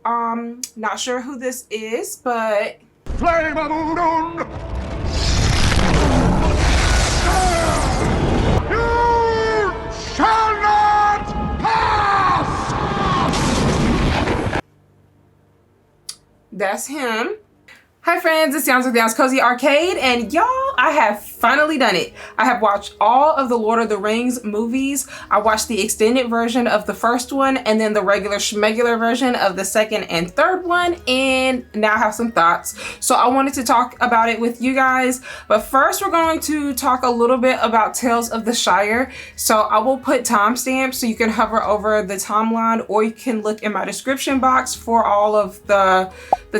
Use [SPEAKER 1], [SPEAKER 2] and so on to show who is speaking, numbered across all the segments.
[SPEAKER 1] Not sure who this is, but
[SPEAKER 2] Flame of Udon! You shall not pass!
[SPEAKER 1] that's him. Hi friends, it's Yams with Yams Cozy Arcade, and y'all, I have finally done it. I have watched all of the Lord of the Rings movies. I watched the extended version of the first one, and then the regular schmegular version of the second and third one, and now I have some thoughts. So I wanted to talk about it with you guys, but first we're going to talk a little bit about Tales of the Shire. So I will put timestamps so you can hover over the timeline, or you can look in my description box for all of the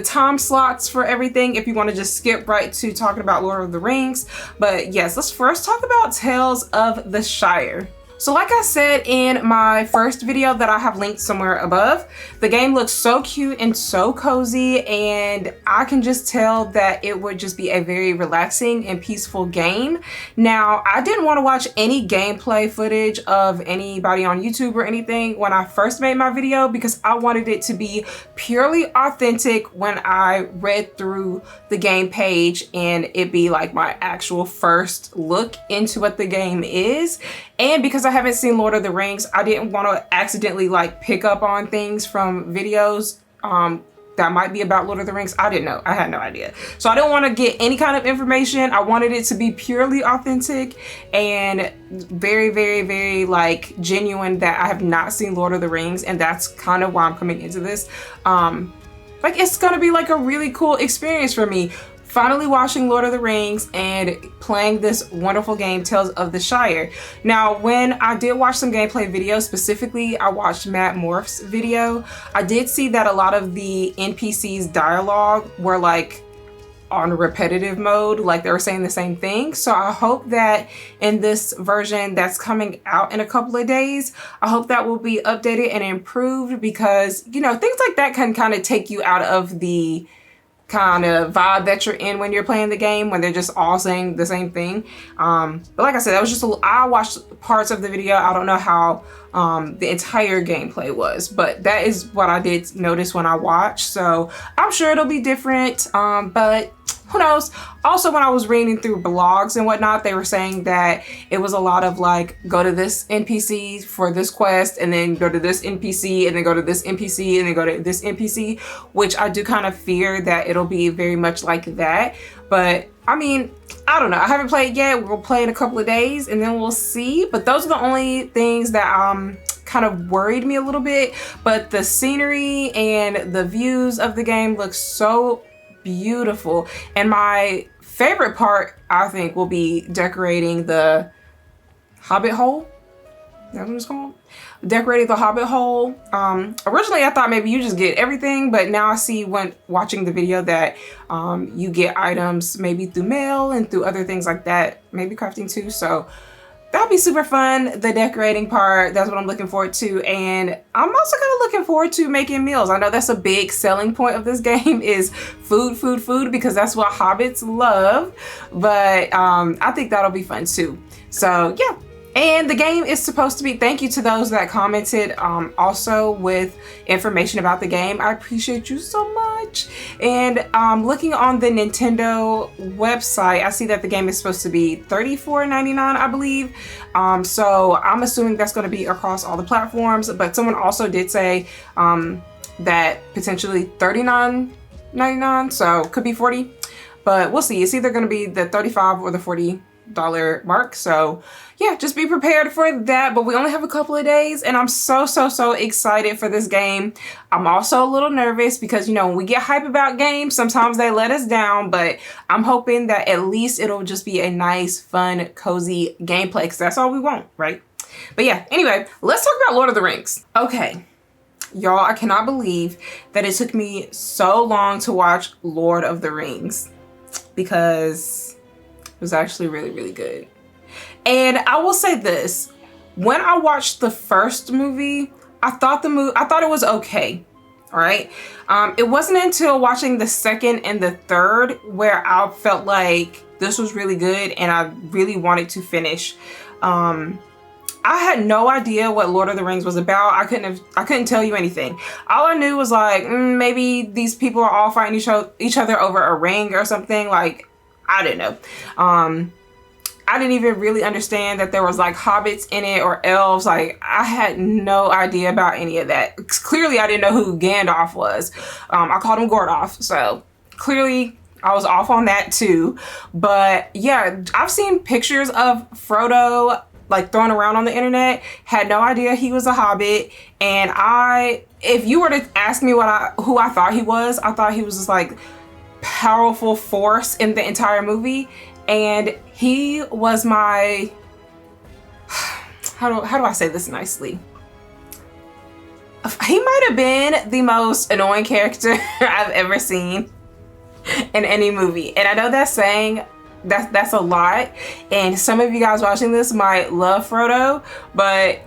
[SPEAKER 1] time slots for everything if you want to just skip right to talking about Lord of the Rings. But yes, let's first talk about Tales of the Shire. So like I said in my first video that I have linked somewhere above, the game looks so cute and so cozy, and I can just tell that it would just be a very relaxing and peaceful game. Now, I didn't want to watch any gameplay footage of anybody on YouTube or anything when I first made my video, because I wanted it to be purely authentic when I read through the game page and it be like my actual first look into what the game is. And because I haven't seen Lord of the Rings, I didn't want to accidentally like pick up on things from videos that might be about Lord of the Rings. I didn't know. I had no idea. So I didn't want to get any kind of information. I wanted it to be purely authentic and very, very, very like genuine that I have not seen Lord of the Rings. And that's kind of why I'm coming into this. Like it's going to be like a really cool experience for me. Finally watching Lord of the Rings and playing this wonderful game, Tales of the Shire. Now, when I did watch some gameplay videos, specifically I watched Matt Morph's video, I did see that a lot of the NPCs dialogue were like on repetitive mode, like they were saying the same thing. So I hope that in this version that's coming out in a couple of days, I hope that will be updated and improved, because, you know, things like that can kind of take you out of the kind of vibe that you're in when you're playing the game, when they're just all saying the same thing. But like I said, that was just I watched parts of the video. I don't know how the entire gameplay was, but that is what I did notice when I watched. So I'm sure it'll be different, but who knows? Also, when I was reading through blogs and whatnot, they were saying that it was a lot of like, go to this NPC for this quest, and then go to this NPC, and then go to this NPC, and then go to this NPC, which I do kind of fear that it'll be very much like that. But I mean, I don't know. I haven't played yet. We'll play in a couple of days and then we'll see. But those are the only things that kind of worried me a little bit. But the scenery and the views of the game look so beautiful, and my favorite part, I think, will be decorating the Hobbit hole. Is that what it's called? Decorating the Hobbit hole. Originally I thought maybe you just get everything, but now I see when watching the video that you get items maybe through mail and through other things like that, maybe crafting too. So that'll be super fun. The decorating part, that's what I'm looking forward to. And I'm also kind of looking forward to making meals. I know that's a big selling point of this game is food, because that's what hobbits love. But I think that'll be fun too. So yeah. And the game is supposed to be, thank you to those that commented also with information about the game. I appreciate you so much. And looking on the Nintendo website, I see that the game is supposed to be $34.99, I believe. So I'm assuming that's going to be across all the platforms. But someone also did say that potentially $39.99, so could be $40. But we'll see. It's either going to be the $35 or the $40 mark. So yeah, just be prepared for that. But we only have a couple of days, and I'm so excited for this game. I'm also a little nervous because, you know, when we get hype about games, sometimes they let us down, but I'm hoping that at least it'll just be a nice, fun, cozy gameplay, because that's all we want, right? But yeah, anyway, let's talk about Lord of the Rings. Okay, y'all, I cannot believe that it took me so long to watch Lord of the Rings, because it was actually really good. And I will say this, when I watched the first movie, I thought it was okay. All right. It wasn't until watching the second and the third where I felt like this was really good and I really wanted to finish. I I had no idea what Lord of the Rings was about. I couldn't tell you anything. All I knew was like, maybe these people are all fighting each other over a ring or something. Like, I didn't know. I didn't even really understand that there was like hobbits in it or elves. Like, I had no idea about any of that. Clearly, I didn't know who Gandalf was. I called him Gordolf. So clearly I was off on that too. But yeah, I've seen pictures of Frodo like thrown around on the internet. Had no idea he was a hobbit. And if you were to ask me who I thought he was, I thought he was this like powerful force in the entire movie. And he was my, how do I say this nicely? He might have been the most annoying character I've ever seen in any movie. And I know that's saying that's a lot. And some of you guys watching this might love Frodo, but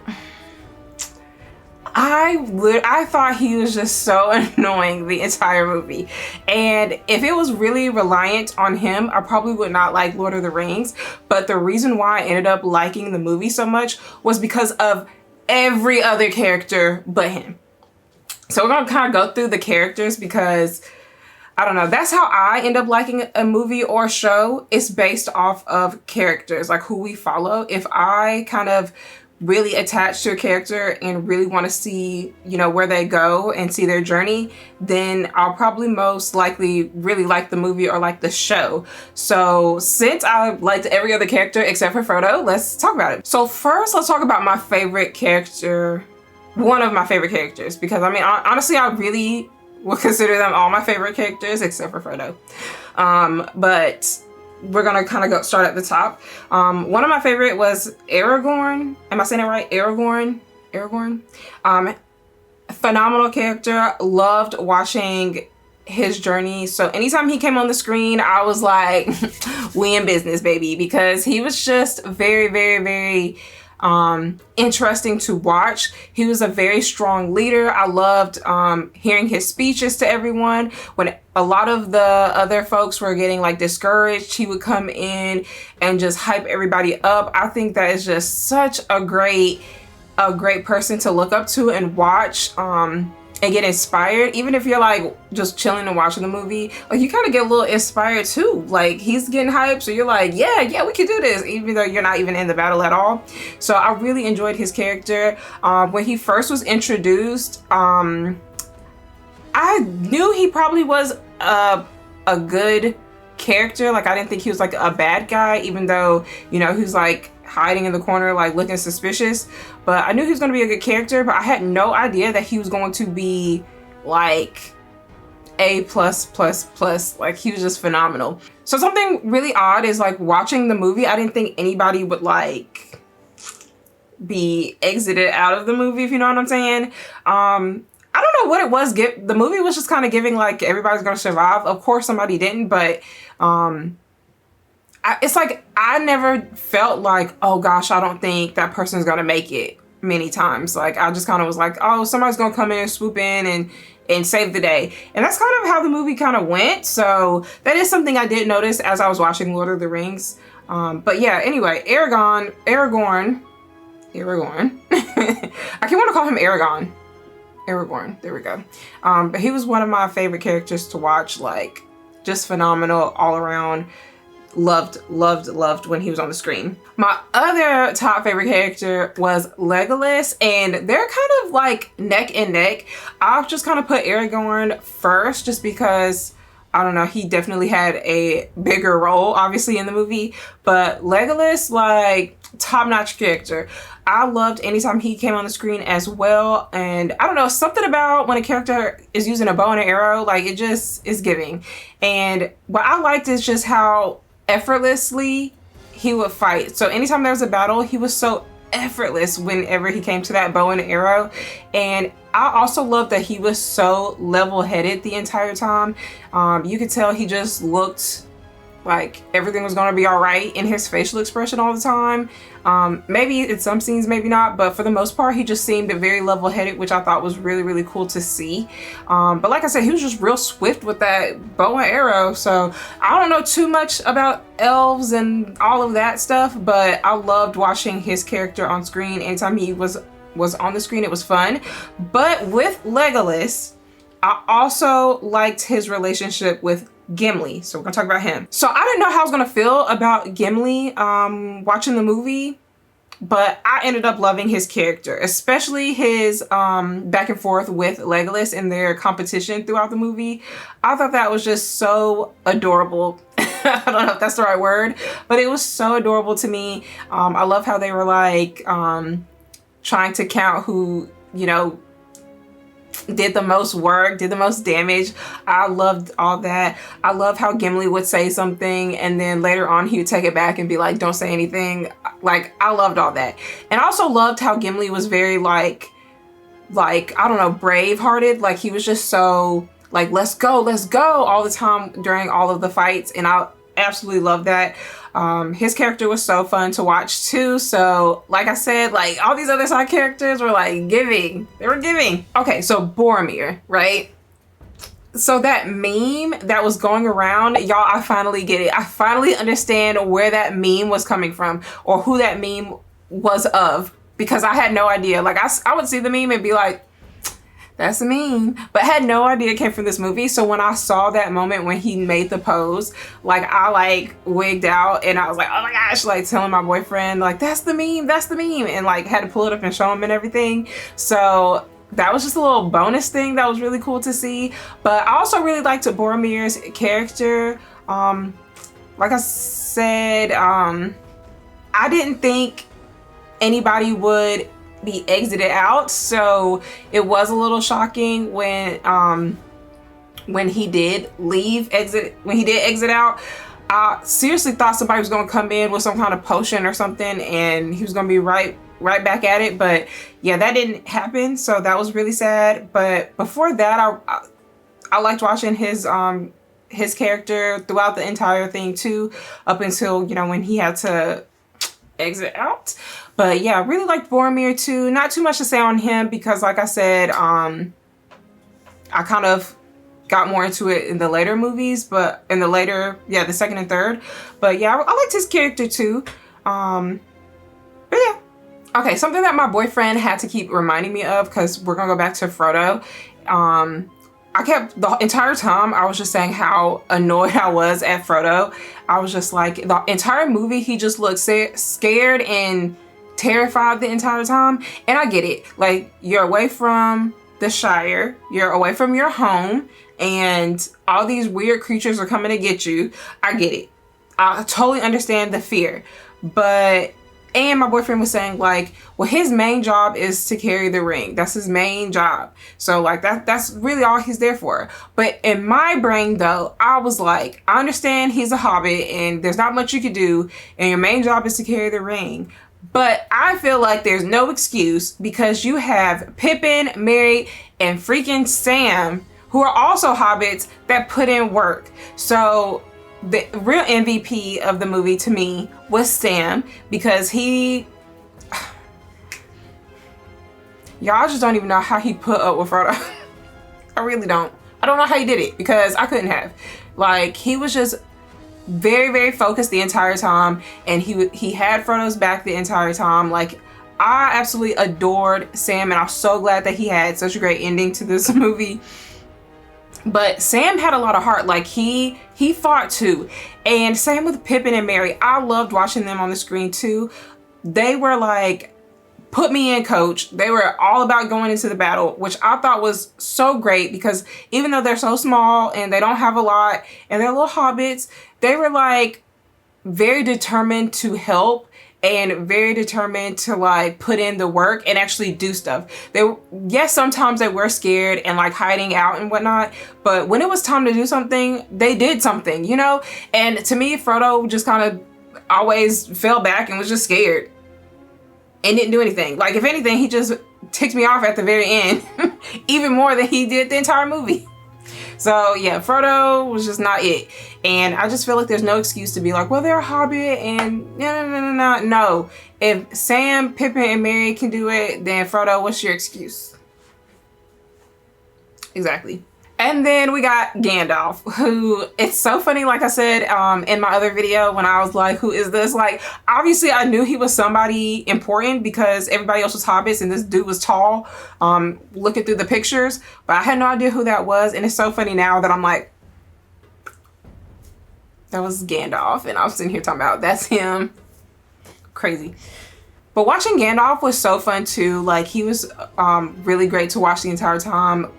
[SPEAKER 1] I thought he was just so annoying the entire movie. And if it was really reliant on him, I probably would not like Lord of the Rings. But the reason why I ended up liking the movie so much was because of every other character but him. So we're gonna kind of go through the characters because I don't know, that's how I end up liking a movie or show. It's based off of characters, like who we follow. If I kind of really attached to a character and really want to see, you know, where they go and see their journey, then I'll probably most likely really like the movie or like the show. So since I liked every other character except for Frodo, let's talk about it. So first, let's talk about my favorite character, one of my favorite characters, because I mean, honestly, I really would consider them all my favorite characters except for Frodo. But we're gonna kind of start at the top. One of my favorite was Aragorn. Am I saying it right? Aragorn. Phenomenal character. Loved watching his journey. So anytime he came on the screen, I was like, we in business, baby, because he was just very, very, very interesting to watch. He was a very strong leader. I loved hearing his speeches to everyone. When a lot of the other folks were getting like discouraged, he would come in and just hype everybody up. I think that is just such a great person to look up to and watch and get inspired. Even if you're like just chilling and watching the movie, like you kind of get a little inspired too. Like he's getting hyped, so you're like, yeah, we can do this, even though you're not even in the battle at all. So I really enjoyed his character. When he first was introduced, I knew he probably was a good character. Like I didn't think he was like a bad guy, even though, you know, he was like hiding in the corner like looking suspicious. But I knew he was going to be a good character, but I had no idea that he was going to be like A+++. Like he was just phenomenal. So something really odd is like watching the movie, I didn't think anybody would like be exited out of the movie, if you know what I'm saying. I don't know what it was. The movie was just kind of giving like everybody's gonna survive. Of course somebody didn't, but it's like I never felt like, oh gosh, I don't think that person's gonna make it many times. Like I just kind of was like, oh, somebody's gonna come in and swoop in and save the day. And that's kind of how the movie kind of went. So that is something I did notice as I was watching Lord of the Rings. But yeah, anyway, Aragorn. I keep want to call him Aragorn, there we go. But he was one of my favorite characters to watch, like just phenomenal all around. Loved when he was on the screen. My other top favorite character was Legolas, and they're kind of like neck and neck. I'll just kind of put Aragorn first just because, I don't know, he definitely had a bigger role obviously in the movie, but Legolas, like top-notch character. I loved anytime he came on the screen as well. And I don't know, something about when a character is using a bow and an arrow, like it just is giving. And what I liked is just how effortlessly he would fight. So anytime there was a battle, he was so effortless whenever he came to that bow and arrow. And I also love that he was so level-headed the entire time. You could tell he just looked like everything was gonna be all right in his facial expression all the time. Maybe in some scenes, maybe not, but for the most part, he just seemed very level-headed, which I thought was really, really cool to see. But like I said, he was just real swift with that bow and arrow. So I don't know too much about elves and all of that stuff, but I loved watching his character on screen. Anytime he was on the screen, it was fun. But with Legolas, I also liked his relationship with Gimli. So we're gonna talk about him. So I didn't know how I was gonna feel about Gimli watching the movie, but I ended up loving his character, especially his back and forth with Legolas and their competition throughout the movie. I thought that was just so adorable. I don't know if that's the right word, but it was so adorable to me. I love how they were like trying to count who, you know, did the most work, did the most damage. I loved all that. I love how Gimli would say something and then later on he would take it back and be like, don't say anything. Like, I loved all that. And I also loved how Gimli was very like, I don't know, brave-hearted. Like, he was just so like, let's go all the time during all of the fights. And I absolutely love that. His character was so fun to watch too. So like I said, like all these other side characters were like giving. They were giving. Okay, so Boromir, right? So that meme that was going around, y'all, I finally get it. I finally understand where that meme was coming from or who that meme was of, because I had no idea. Like I would see the meme and be like, that's a meme, but had no idea it came from this movie. So when I saw that moment when he made the pose, like I like wigged out and I was like, oh my gosh, like telling my boyfriend like, that's the meme, and like had to pull it up and show him and everything. So that was just a little bonus thing that was really cool to see. But I also really liked Boromir's character. Like I said, I didn't think anybody would be exited out, so it was a little shocking when he did exit out. I seriously thought somebody was gonna come in with some kind of potion or something and he was gonna be right back at it, but yeah, that didn't happen, so that was really sad. But before that, I liked watching his character throughout the entire thing too, up until, you know, when he had to exit out. But yeah, I really liked Boromir too. Not too much to say on him because like I said, I kind of got more into it in the later movies, but in the later, yeah, the second and third. But yeah, I liked his character too. But yeah. Okay, something that my boyfriend had to keep reminding me of, because we're gonna go back to Frodo. I kept, the entire time, I was just saying how annoyed I was at Frodo. I was just like, the entire movie, he just looked scared and terrified the entire time. And I get it. Like, you're away from the Shire, you're away from your home, and all these weird creatures are coming to get you. I get it. I totally understand the fear. But, and my boyfriend was saying like, well, his main job is to carry the ring. That's his main job. So like that's really all he's there for. But in my brain though, I was like, I understand he's a hobbit and there's not much you could do and your main job is to carry the ring. But I feel like there's no excuse because you have Pippin, Merry, and freaking Sam, who are also hobbits that put in work. So the real MVP of the movie to me was Sam, because he, y'all just don't even know how he put up with Frodo. I really don't. I don't know how he did it, because I couldn't have. Like, he was just very, very focused the entire time, and he had Frodo's back the entire time. Like, I absolutely adored Sam, and I'm so glad that he had such a great ending to this movie. But Sam had a lot of heart. Like, he fought too. And same with Pippin and Merry. I loved watching them on the screen too. They were like, put me in, coach. They were all about going into the battle, which I thought was so great, because even though they're so small and they don't have a lot and they're little hobbits, they were like very determined to help and very determined to like put in the work and actually do stuff. Yes, sometimes they were scared and like hiding out and whatnot, but when it was time to do something, they did something, you know? And to me, Frodo just kind of always fell back and was just scared and didn't do anything. Like, if anything, he just ticked me off at the very end, even more than he did the entire movie. So yeah, Frodo was just not it. And I just feel like there's no excuse to be like, well, they're a hobbit and no. If Sam, Pippin, and Merry can do it, then Frodo, what's your excuse? Exactly. And then we got Gandalf, who, it's so funny, like I said in my other video when I was like, who is this? Like, obviously I knew he was somebody important because everybody else was hobbits and this dude was tall, looking through the pictures, but I had no idea who that was. And it's so funny now that I'm like, that was Gandalf, and I was sitting here talking about, that's him. Crazy. But watching Gandalf was so fun too. Like, he was really great to watch the entire time.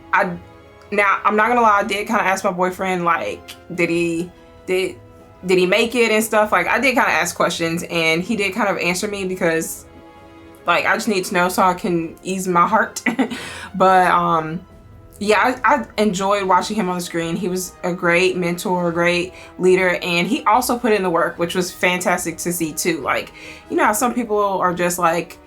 [SPEAKER 1] Now, I'm not gonna lie, I did kind of ask my boyfriend, like, did he make it and stuff? Like, I did kind of ask questions, and he did kind of answer me because, like, I just need to know so I can ease my heart. But yeah, I enjoyed watching him on the screen. He was a great mentor, a great leader, and he also put in the work, which was fantastic to see too. Like, you know how some people are just like,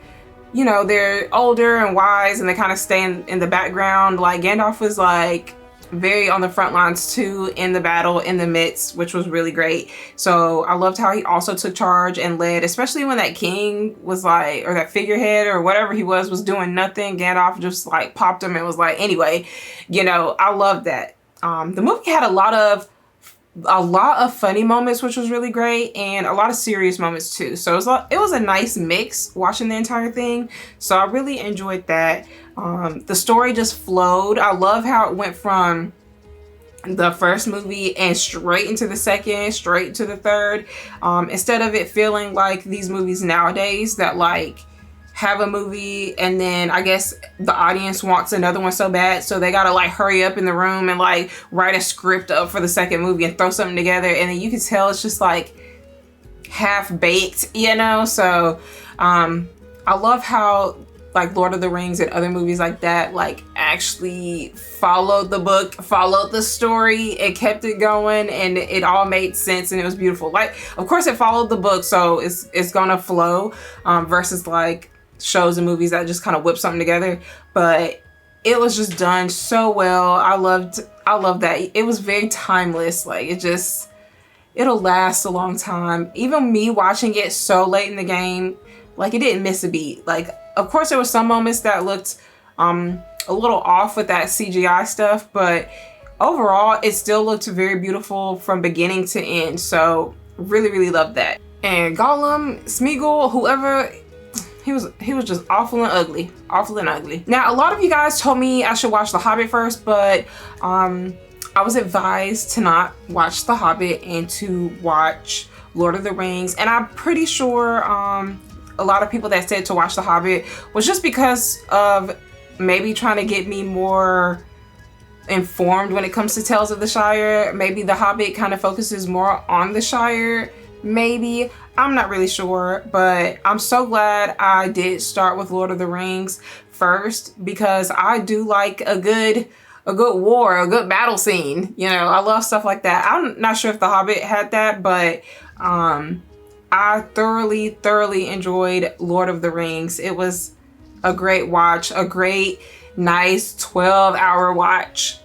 [SPEAKER 1] you know, they're older and wise and they kind of stay in the background. Like, Gandalf was like very on the front lines too, in the battle, in the midst, which was really great. So I loved how he also took charge and led, especially when that king was like, or that figurehead or whatever he was doing nothing. Gandalf just like popped him and was like, anyway, you know, I loved that. The movie had a lot of funny moments, which was really great, and a lot of serious moments too. So it was a nice mix watching the entire thing. So I really enjoyed that. The story just flowed. I love how it went from the first movie and straight into the second, straight to the third. Instead of it feeling like these movies nowadays that like have a movie and then I guess the audience wants another one so bad, so they gotta like hurry up in the room and like write a script up for the second movie and throw something together, and then you can tell it's just like half-baked, you know? So I love how like Lord of the Rings and other movies like that like actually followed the book, followed the story, it kept it going, and it all made sense and it was beautiful. Like, of course it followed the book, so it's gonna flow, versus like shows and movies that just kind of whip something together. But it was just done so well. I loved that. It was very timeless. Like, it'll last a long time. Even me watching it so late in the game, like, it didn't miss a beat. Like, of course there were some moments that looked a little off with that CGI stuff, but overall it still looked very beautiful from beginning to end. So really, really loved that. And Gollum, Smeagol, whoever, he was just awful and ugly. Now, a lot of you guys told me I should watch The Hobbit first, but I was advised to not watch The Hobbit and to watch Lord of the Rings. And I'm pretty sure a lot of people that said to watch The Hobbit was just because of maybe trying to get me more informed when it comes to Tales of the Shire. Maybe The Hobbit kind of focuses more on the Shire, maybe. I'm not really sure, but I'm so glad I did start with Lord of the Rings first, because I do like a good war, a good battle scene. You know, I love stuff like that. I'm not sure if The Hobbit had that, but I thoroughly enjoyed Lord of the Rings. It was a great watch, a great, nice 12-hour watch.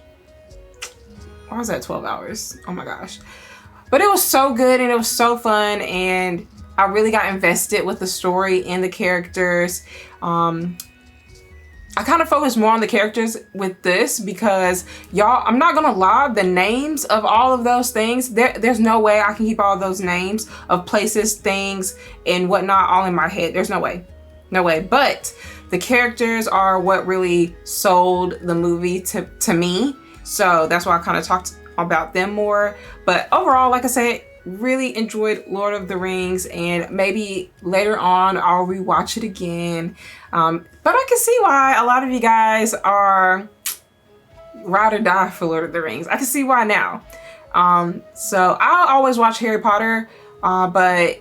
[SPEAKER 1] Why was that 12 hours? Oh my gosh. But it was so good and it was so fun, and I really got invested with the story and the characters. I kind of focused more on the characters with this because, y'all, I'm not gonna lie, the names of all of those things, there's no way I can keep all of those names of places, things, and whatnot all in my head. There's no way. But the characters are what really sold the movie to me. So that's why I kind of talked about them more. But overall, like I said, really enjoyed Lord of the Rings, and maybe later on I'll rewatch it again. But I can see why a lot of you guys are ride or die for Lord of the Rings. I can see why now. So I'll always watch Harry Potter, but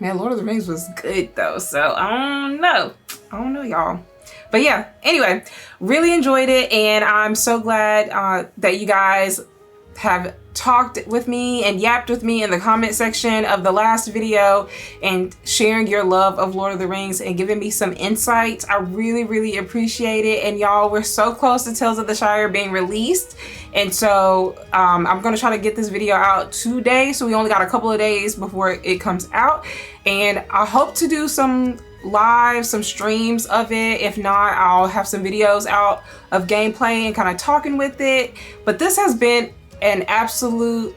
[SPEAKER 1] man, Lord of the Rings was good though. So I don't know, y'all. But yeah, anyway, really enjoyed it, and I'm so glad that you guys have talked with me and yapped with me in the comment section of the last video and sharing your love of Lord of the Rings and giving me some insights. I really appreciate it. And y'all, we're so close to Tales of the Shire being released, and so I'm gonna try to get this video out today, so we only got a couple of days before it comes out, and I hope to do some live, some streams of it. If not, I'll have some videos out of gameplay and kind of talking with it. But this has been an absolute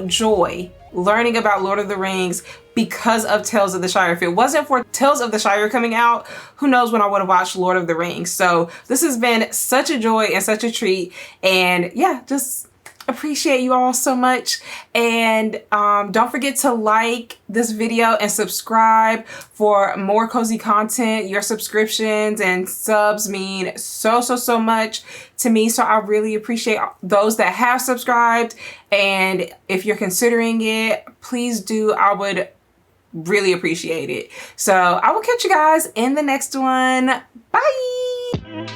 [SPEAKER 1] joy learning about Lord of the Rings because of Tales of the Shire. If it wasn't for Tales of the Shire coming out, who knows when I would have watched Lord of the Rings. So this has been such a joy and such a treat, and yeah, just appreciate you all so much. And don't forget to like this video and subscribe for more cozy content. Your subscriptions and subs mean so much to me, so I really appreciate those that have subscribed, and if you're considering it, please do. I would really appreciate it. So I will catch you guys in the next one. Bye.